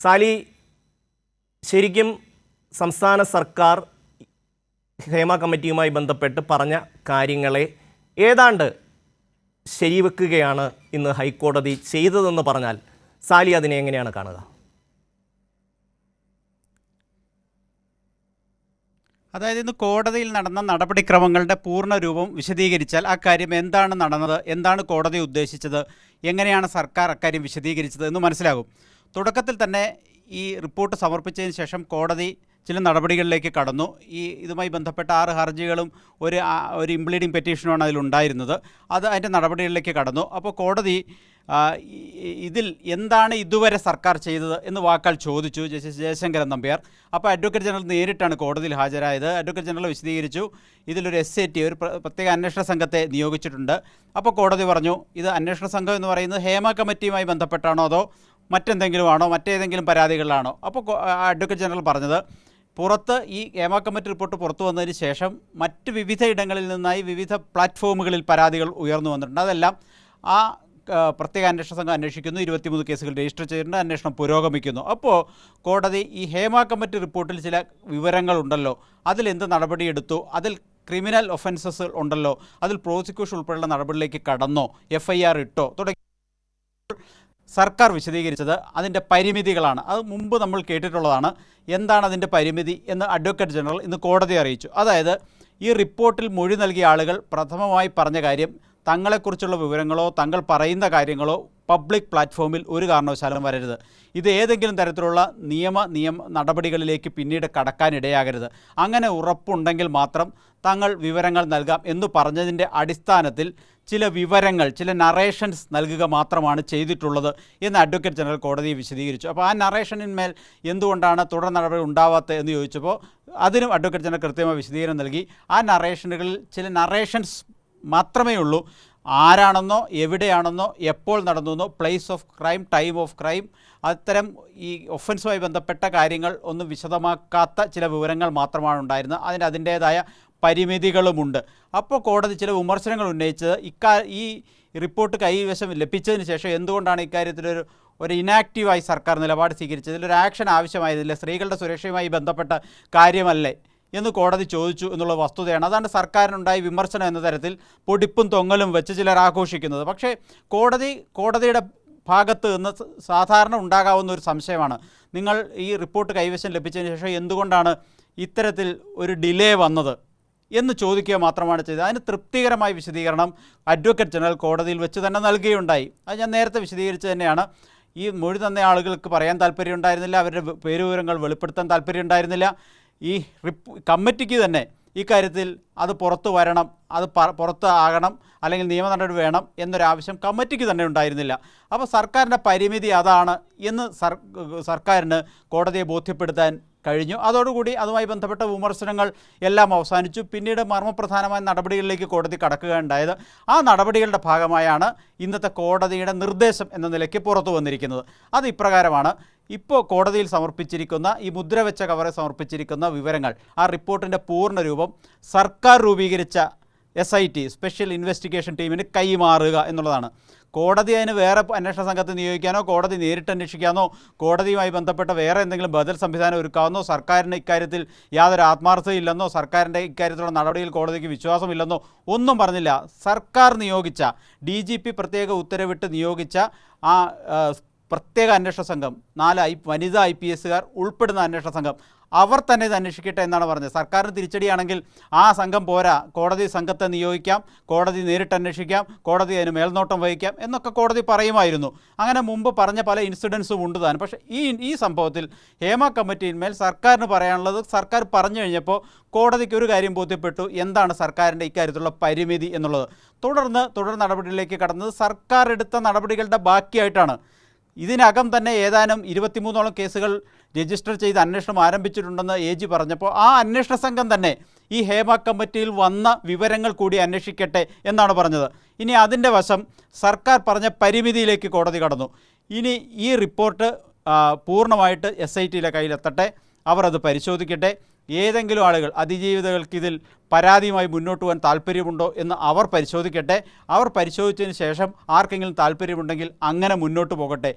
Sally, ശരിക്കും സംസ്ഥാന സർക്കാർ ഹേമ കമ്മിറ്റിയുമായി ബന്ധപ്പെട്ട് പറഞ്ഞ കാര്യങ്ങളെ ഏതാണ്ട് ശരിവെക്കുകയാണ് ഇന്ന് ഹൈക്കോടതി ചെയ്തതെന്ന് പറഞ്ഞാൽ സാലി അതിനെ എങ്ങനെയാണ് കാണുക? അതായത് ഇന്ന് കോടതിയിൽ നടന്ന നടപടിക്രമങ്ങളുടെ പൂർണ്ണ രൂപം വിശദീകരിച്ചാൽ ആ കാര്യം എന്താണ് നടന്നത്, എന്താണ് കോടതി ഉദ്ദേശിച്ചത്, എങ്ങനെയാണ് സർക്കാർ അക്കാര്യം വിശദീകരിച്ചത് എന്ന് മനസ്സിലാകും. തുടക്കത്തിൽ തന്നെ ഈ റിപ്പോർട്ട് സമർപ്പിച്ചതിന് ശേഷം കോടതി ചില നടപടികളിലേക്ക് കടന്നു. ഇതുമായി ബന്ധപ്പെട്ട 6 ഹർജികളും ഒരു ഇംപ്ലീഡിംഗ് പെറ്റീഷനുമാണ് അതിലുണ്ടായിരുന്നത്. അതിൻ്റെ നടപടികളിലേക്ക് കടന്നു. അപ്പോൾ കോടതി ഇതിൽ എന്താണ് ഇതുവരെ സർക്കാർ ചെയ്തത് എന്ന് വാക്കാൽ ചോദിച്ചു ജസ്റ്റിസ് ജയശങ്കരൻ നമ്പ്യാർ. അപ്പോൾ അഡ്വക്കേറ്റ് ജനറൽ നേരിട്ടാണ് കോടതിയിൽ ഹാജരായത്. അഡ്വക്കേറ്റ് ജനറൽ വിശദീകരിച്ചു, ഇതിലൊരു SIT, ഒരു പ്രത്യേക അന്വേഷണ സംഘത്തെ നിയോഗിച്ചിട്ടുണ്ട്. അപ്പോൾ കോടതി പറഞ്ഞു, ഇത് അന്വേഷണ സംഘം എന്ന് പറയുന്നത് ഹേമ കമ്മിറ്റിയുമായി ബന്ധപ്പെട്ടാണോ അതോ മറ്റെന്തെങ്കിലും ആണോ, മറ്റേതെങ്കിലും പരാതികളിലാണോ? അപ്പോൾ അഡ്വക്കേറ്റ് ജനറൽ പറഞ്ഞത്, പുറത്ത് ഈ ഹേമ കമ്മിറ്റി റിപ്പോർട്ട് പുറത്തു വന്നതിന് ശേഷം മറ്റ് വിവിധ ഇടങ്ങളിൽ നിന്നായി വിവിധ പ്ലാറ്റ്ഫോമുകളിൽ പരാതികൾ ഉയർന്നു വന്നിട്ടുണ്ട്. അതെല്ലാം ആ പ്രത്യേക അന്വേഷണ സംഘം അന്വേഷിക്കുന്നു. 23 കേസുകൾ രജിസ്റ്റർ ചെയ്തിട്ടുണ്ട്. അന്വേഷണം പുരോഗമിക്കുന്നു. അപ്പോൾ കോടതി ഈ ഹേമ കമ്മിറ്റി റിപ്പോർട്ടിൽ ചില വിവരങ്ങളുണ്ടല്ലോ, അതിലെന്ത് നടപടിയെടുത്തു, അതിൽ ക്രിമിനൽ ഒഫൻസസ് ഉണ്ടല്ലോ, അതിൽ പ്രോസിക്യൂഷൻ ഉൾപ്പെടെയുള്ള നടപടിയിലേക്ക് കടന്നോ, FIR ഇട്ടോ തുടങ്ങി സർക്കാർ വിശദീകരിച്ചത് അതിൻ്റെ പരിമിതികളാണ്. അത് മുമ്പ് നമ്മൾ കേട്ടിട്ടുള്ളതാണ്. എന്താണ് അതിൻ്റെ പരിമിതി എന്ന് അഡ്വക്കേറ്റ് ജനറൽ ഇന്ന് കോടതിയെ അറിയിച്ചു. അതായത് ഈ റിപ്പോർട്ടിൽ മൊഴി നൽകിയ ആളുകൾ പ്രഥമമായി പറഞ്ഞ കാര്യം, തങ്ങളെക്കുറിച്ചുള്ള വിവരങ്ങളോ തങ്ങൾ പറയുന്ന കാര്യങ്ങളോ പബ്ലിക് പ്ലാറ്റ്ഫോമിൽ ഒരു കാരണവശാലും വരരുത്. ഇത് ഏതെങ്കിലും തരത്തിലുള്ള നിയമ നടപടികളിലേക്ക് പിന്നീട് കടക്കാനിടയാകരുത്. അങ്ങനെ ഉറപ്പുണ്ടെങ്കിൽ മാത്രം തങ്ങൾ വിവരങ്ങൾ നൽകാം എന്ന് പറഞ്ഞതിൻ്റെ അടിസ്ഥാനത്തിൽ ചില വിവരങ്ങൾ, ചില നറേഷൻസ് നൽകുക മാത്രമാണ് ചെയ്തിട്ടുള്ളത് എന്ന് അഡ്വക്കേറ്റ് ജനറൽ കോടതിയെ വിശദീകരിച്ചു. അപ്പോൾ ആ നറേഷനിന്മേൽ എന്തുകൊണ്ടാണ് തുടർ നടപടി ഉണ്ടാവാത്തത് എന്ന് ചോദിച്ചപ്പോൾ അതിനും അഡ്വക്കേറ്റ് ജനറൽ കൃത്യമായി വിശദീകരണം നൽകി. ആ നറേഷനുകളിൽ ചില നറേഷൻസ് മാത്രമേ ഉള്ളൂ. ആരാണെന്നോ എവിടെയാണെന്നോ എപ്പോൾ നടന്നുവെന്നോ place of crime, time of crime, അത്തരം ഈ ഒഫൻസുമായി ബന്ധപ്പെട്ട കാര്യങ്ങൾ ഒന്നും വിശദമാക്കാത്ത ചില വിവരങ്ങൾ മാത്രമാണ് ഉണ്ടായിരുന്നത്. അതിൻ്റേതായ പരിമിതികളുമുണ്ട്. അപ്പോൾ കോടതി ചില വിമർശനങ്ങൾ ഉന്നയിച്ചത്, ഈ റിപ്പോർട്ട് കൈവശം ലഭിച്ചതിന് ശേഷം എന്തുകൊണ്ടാണ് ഇക്കാര്യത്തിലൊരു ഇനാക്റ്റീവായി സർക്കാർ നിലപാട് സ്വീകരിച്ചത്, ഒരു ആക്ഷൻ ആവശ്യമായിരുന്നില്ല, സ്ത്രീകളുടെ സുരക്ഷയുമായി ബന്ധപ്പെട്ട കാര്യമല്ലേ എന്ന് കോടതി ചോദിച്ചു എന്നുള്ള വസ്തുതയാണ്. അതാണ് സർക്കാരിനുണ്ടായ വിമർശനം എന്ന തരത്തിൽ പൊടിപ്പും തൊങ്ങലും വെച്ച് ചിലർ ആഘോഷിക്കുന്നത്. പക്ഷേ കോടതിയുടെ ഭാഗത്ത് നിന്ന് സാധാരണ ഉണ്ടാകാവുന്ന ഒരു സംശയമാണ്, നിങ്ങൾ ഈ റിപ്പോർട്ട് കൈവശം ലഭിച്ചതിന് ശേഷം എന്തുകൊണ്ടാണ് ഇത്തരത്തിൽ ഒരു ഡിലേ വന്നത് എന്ന് ചോദിക്കുക മാത്രമാണ് ചെയ്തത്. അതിന് തൃപ്തികരമായ വിശദീകരണം അഡ്വക്കേറ്റ് ജനറൽ കോടതിയിൽ വെച്ച് തന്നെ നൽകുകയുണ്ടായി. അത് ഞാൻ നേരത്തെ വിശദീകരിച്ച് തന്നെയാണ്. ഈ മൊഴി തന്ന ആളുകൾക്ക് പറയാൻ താല്പര്യമുണ്ടായിരുന്നില്ല, അവരുടെ പേരുവിവരങ്ങൾ വെളിപ്പെടുത്താൻ താല്പര്യമുണ്ടായിരുന്നില്ല. ഈ കമ്മിറ്റിക്ക് തന്നെ ഇക്കാര്യത്തിൽ അത് പുറത്തു വരണം, അത് പുറത്ത് ആകണം, അല്ലെങ്കിൽ നിയമ നടപടി വേണം എന്നൊരാവശ്യം കമ്മിറ്റിക്ക് തന്നെ ഉണ്ടായിരുന്നില്ല. അപ്പോൾ സർക്കാരിൻ്റെ പരിമിതി അതാണ് എന്ന് സർക്കാരിന് കോടതിയെ ബോധ്യപ്പെടുത്താൻ കഴിഞ്ഞു. അതോടുകൂടി അതുമായി ബന്ധപ്പെട്ട വിമർശനങ്ങൾ എല്ലാം അവസാനിച്ചു. പിന്നീട് മർമ്മപ്രധാനമായ നടപടികളിലേക്ക് കോടതി കടക്കുകയുണ്ടായത്. ആ നടപടികളുടെ ഭാഗമായാണ് ഇന്നത്തെ കോടതിയുടെ നിർദ്ദേശം എന്ന നിലയ്ക്ക് പുറത്തു വന്നിരിക്കുന്നത്. അത് ഇപ്രകാരമാണ്. ഇപ്പോൾ കോടതിയിൽ സമർപ്പിച്ചിരിക്കുന്ന ഈ മുദ്രവെച്ച കവറിൽ സമർപ്പിച്ചിരിക്കുന്ന വിവരങ്ങൾ, ആ റിപ്പോർട്ടിൻ്റെ പൂർണ്ണ രൂപം സർക്കാർ രൂപീകരിച്ച SIT, സ്പെഷ്യൽ ഇൻവെസ്റ്റിഗേഷൻ ടീമിന് കൈമാറുക എന്നുള്ളതാണ്. കോടതി അതിന് വേറെ അന്വേഷണ സംഘത്തെ നിയോഗിക്കാനോ, കോടതി നേരിട്ട് അന്വേഷിക്കാനോ, കോടതിയുമായി ബന്ധപ്പെട്ട വേറെ എന്തെങ്കിലും ബദൽ സംവിധാനം ഒരുക്കാമെന്നോ, സർക്കാരിന് ഇക്കാര്യത്തിൽ യാതൊരു ആത്മാർത്ഥതയില്ലെന്നോ, സർക്കാരിൻ്റെ ഇക്കാര്യത്തിലുള്ള നടപടിയിൽ കോടതിക്ക് വിശ്വാസമില്ലെന്നോ ഒന്നും പറഞ്ഞില്ല. സർക്കാർ നിയോഗിച്ച DGP പ്രത്യേക ഉത്തരവിട്ട് നിയോഗിച്ച ആ പ്രത്യേക അന്വേഷണ സംഘം, 4 വനിതാ IPSകാർ ഉൾപ്പെടുന്ന അന്വേഷണ സംഘം, അവർ തന്നെ ഇത് അന്വേഷിക്കട്ടെ എന്നാണ് പറഞ്ഞത്. സർക്കാരിന് തിരിച്ചടിയാണെങ്കിൽ ആ സംഘം പോരാ, കോടതി സംഘത്തെ നിയോഗിക്കാം, കോടതി നേരിട്ട് അന്വേഷിക്കാം, കോടതി അതിന് മേൽനോട്ടം വഹിക്കാം എന്നൊക്കെ കോടതി പറയുമായിരുന്നു. അങ്ങനെ മുമ്പ് പറഞ്ഞ പല ഇൻസിഡൻസും ഉണ്ട് താൻ. പക്ഷേ ഈ സംഭവത്തിൽ ഹേമ കമ്മിറ്റിയിന്മേൽ സർക്കാരിന് പറയാനുള്ളത് സർക്കാർ പറഞ്ഞു കഴിഞ്ഞപ്പോൾ കോടതിക്ക് ഒരു കാര്യം ബോധ്യപ്പെട്ടു, എന്താണ് സർക്കാരിൻ്റെ ഇക്കാര്യത്തിലുള്ള പരിമിതി എന്നുള്ളത്. തുടർ നടപടികളിലേക്ക് കടന്നത് സർക്കാർ എടുത്ത നടപടികളുടെ ബാക്കിയായിട്ടാണ്. ഇതിനകം തന്നെ ഏതാനും 23ഓളം കേസുകൾ രജിസ്റ്റർ ചെയ്ത് അന്വേഷണം ആരംഭിച്ചിട്ടുണ്ടെന്ന് AG പറഞ്ഞപ്പോൾ ആ അന്വേഷണ സംഘം തന്നെ ഈ ഹേമ കമ്മിറ്റിയിൽ വന്ന വിവരങ്ങൾ കൂടി അന്വേഷിക്കട്ടെ എന്നാണ് പറഞ്ഞത്. ഇനി അതിൻ്റെ വശം സർക്കാർ പറഞ്ഞ പരിമിതിയിലേക്ക് കോടതി കടന്നു. ഇനി ഈ റിപ്പോർട്ട് പൂർണ്ണമായിട്ട് SITയുടെ കയ്യിലെത്തട്ടെ, അവർ അത് പരിശോധിക്കട്ടെ. ഏതെങ്കിലും ആളുകൾ, അതിജീവിതകൾക്കിതിൽ പരാതിയുമായി മുന്നോട്ട് പോകാൻ താല്പര്യമുണ്ടോ എന്ന് അവർ പരിശോധിക്കട്ടെ. അവർ പരിശോധിച്ചതിന് ശേഷം ആർക്കെങ്കിലും താല്പര്യമുണ്ടെങ്കിൽ അങ്ങനെ മുന്നോട്ട് പോകട്ടെ.